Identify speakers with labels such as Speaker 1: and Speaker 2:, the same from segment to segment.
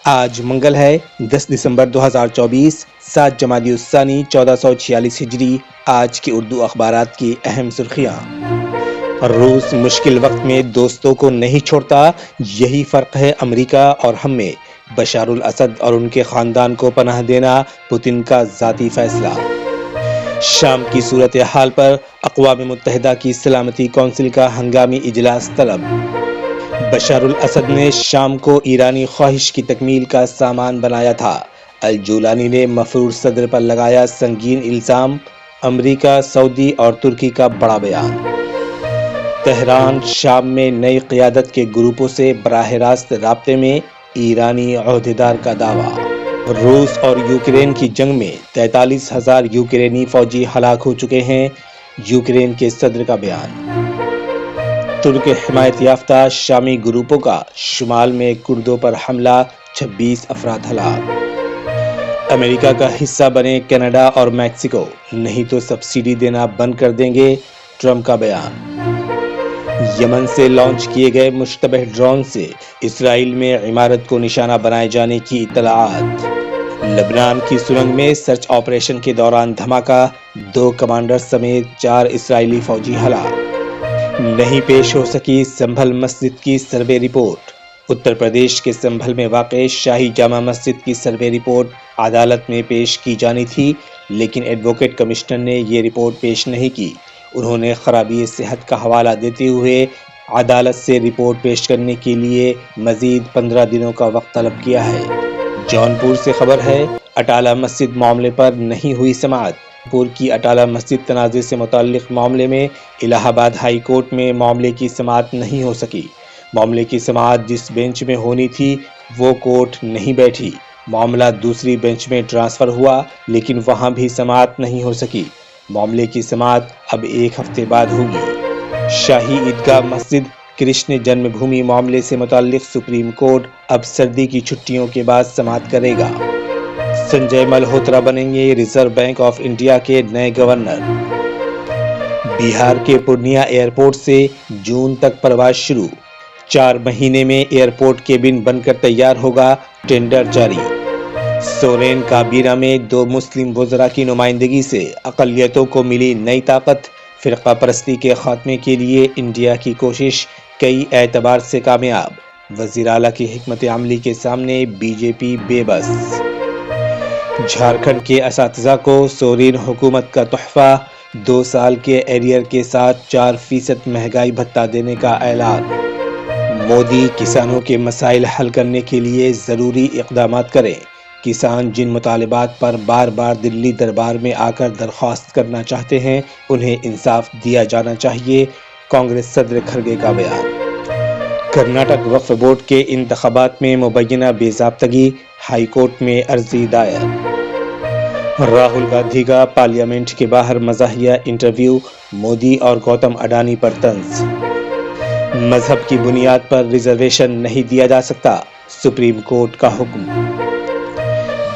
Speaker 1: آج منگل ہے 10 دسمبر 2024، 7 جمادی الثانی 1446 ہجری۔ آج کے اردو اخبارات کی اہم سرخیاں۔ روس مشکل وقت میں دوستوں کو نہیں چھوڑتا، یہی فرق ہے امریکہ اور ہم میں۔ بشار الاسد اور ان کے خاندان کو پناہ دینا پوتن کا ذاتی فیصلہ۔ شام کی صورتحال پر اقوام متحدہ کی سلامتی کونسل کا ہنگامی اجلاس طلب۔ بشار الاسد نے شام کو ایرانی خواہش کی تکمیل کا سامان بنایا تھا۔ الجولانی نے مفرور صدر پر لگایا سنگین الزام۔ امریکہ، سعودی اور ترکی کا بڑا بیان۔ تہران شام میں نئی قیادت کے گروپوں سے براہ راست رابطے میں، ایرانی عہدیدار کا دعویٰ۔ روس اور یوکرین کی جنگ میں 43,000 یوکرینی فوجی ہلاک ہو چکے ہیں، یوکرین کے صدر کا بیان۔ ترک حمایت یافتہ شامی گروپوں کا شمال میں کردوں پر حملہ، 26 افراد ہلاک۔ امریکہ کا حصہ بنے کینیڈا اور میکسیکو، نہیں تو سبسڈی دینا بند کر دیں گے، ٹرمپ کا بیان۔ یمن سے لانچ کیے گئے مشتبہ ڈرون سے اسرائیل میں عمارت کو نشانہ بنائے جانے کی اطلاعات۔ لبنان کی سرنگ میں سرچ آپریشن کے دوران دھماکہ، 2 کمانڈر سمیت 4 اسرائیلی فوجی ہلاک۔ نہیں پیش ہو سکی سنبھل مسجد کی سروے رپورٹ۔ اتر پردیش کے سنبھل میں واقع شاہی جامع مسجد کی سروے رپورٹ عدالت میں پیش کی جانی تھی، لیکن ایڈوکیٹ کمشنر نے یہ رپورٹ پیش نہیں کی۔ انہوں نے خرابی صحت کا حوالہ دیتے ہوئے عدالت سے رپورٹ پیش کرنے کے لیے مزید 15 دنوں کا وقت طلب کیا ہے۔ جونپور سے خبر ہے، اٹالہ مسجد معاملے پر نہیں ہوئی سماعت۔ پور کی اٹالہ مسجد تنازع سے متعلق معاملے میں الہ آباد ہائی کورٹ میں معاملے کی سماعت نہیں ہو سکی۔ معاملے کی سماعت جس بینچ میں ہونی تھی وہ کورٹ نہیں بیٹھی۔ معاملہ دوسری بینچ میں ٹرانسفر ہوا، لیکن وہاں بھی سماعت نہیں ہو سکی۔ معاملے کی سماعت اب 1 ہفتے بعد ہوگی۔ شاہی عیدگاہ مسجد کرشن جنم بھومی معاملے سے متعلق سپریم کورٹ اب سردی کی چھٹیوں کے بعد سماعت کرے گا۔ سنجے ملہوترا بنیں گے ریزرو بینک آف انڈیا کے نئے گورنر۔ بہار کے پورنیا ایئرپورٹ سے جون تک پرواز شروع، 4 مہینے میں ایئرپورٹ کیبن بن کر تیار ہوگا، ٹینڈر جاری۔ سورین کابینہ میں 2 مسلم وزراء کی نمائندگی سے اقلیتوں کو ملی نئی طاقت۔ فرقہ پرستی کے خاتمے کے لیے انڈیا کی کوشش کئی اعتبار سے کامیاب، وزیر اعلیٰ کی حکمت عملی کے سامنے بی جے پی بے بس۔ جھارکھنڈ کے اساتذہ کو سورین حکومت کا تحفہ، 2 سال کے ایریئر کے ساتھ 4% مہنگائی بھتہ دینے کا اعلان۔ مودی کسانوں کے مسائل حل کرنے کے لیے ضروری اقدامات کریں، کسان جن مطالبات پر بار بار دلی دربار میں آ کر درخواست کرنا چاہتے ہیں انہیں انصاف دیا جانا چاہیے، کانگریس صدر کھرگے کا بیان۔ کرناٹک وقف بورڈ کے انتخابات میں مبینہ بے ضابطگی، ہائی کورٹ میں عرضی دائر۔ راہل گاندھی کا پارلیمنٹ کے باہر مزاحیہ انٹرویو، مودی اور گوتم اڈانی پر طنز۔ مذہب کی بنیاد پر ریزرویشن نہیں دیا جا سکتا، سپریم کورٹ کا حکم۔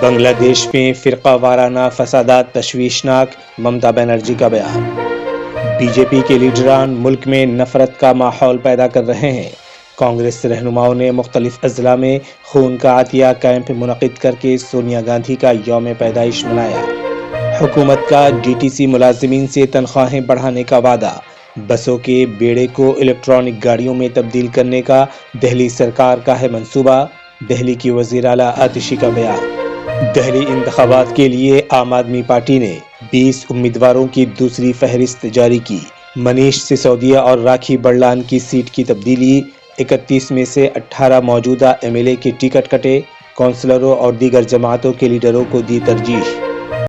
Speaker 1: بنگلہ دیش میں فرقہ وارانہ فسادات تشویشناک، ممتا بنرجی کا بیان۔ بی جے پی کے لیڈران ملک میں نفرت کا ماحول پیدا کر رہے ہیں، کانگریس رہنماؤں نے مختلف اضلاع میں خون کا عطیہ کیمپ منعقد کر کے سونیا گاندھی کا یوم پیدائش منایا۔ حکومت کا ڈی ٹی سی ملازمین سے تنخواہیں بڑھانے کا وعدہ، بسوں کے بیڑے کو الیکٹرانک گاڑیوں میں تبدیل کرنے کا دہلی سرکار کا ہے منصوبہ، دہلی کی وزیر اعلیٰ آتشی کا بیان۔ دہلی انتخابات کے لیے عام آدمی پارٹی نے 20 امیدواروں کی دوسری فہرست جاری کی، منیش سسودیا اور راکھی برلان کی سیٹ کی تبدیلی، 31 میں سے 18 موجودہ ایم ایل اے کے ٹکٹ کٹے، کونسلروں اور دیگر جماعتوں کے لیڈروں کو دی ترجیح۔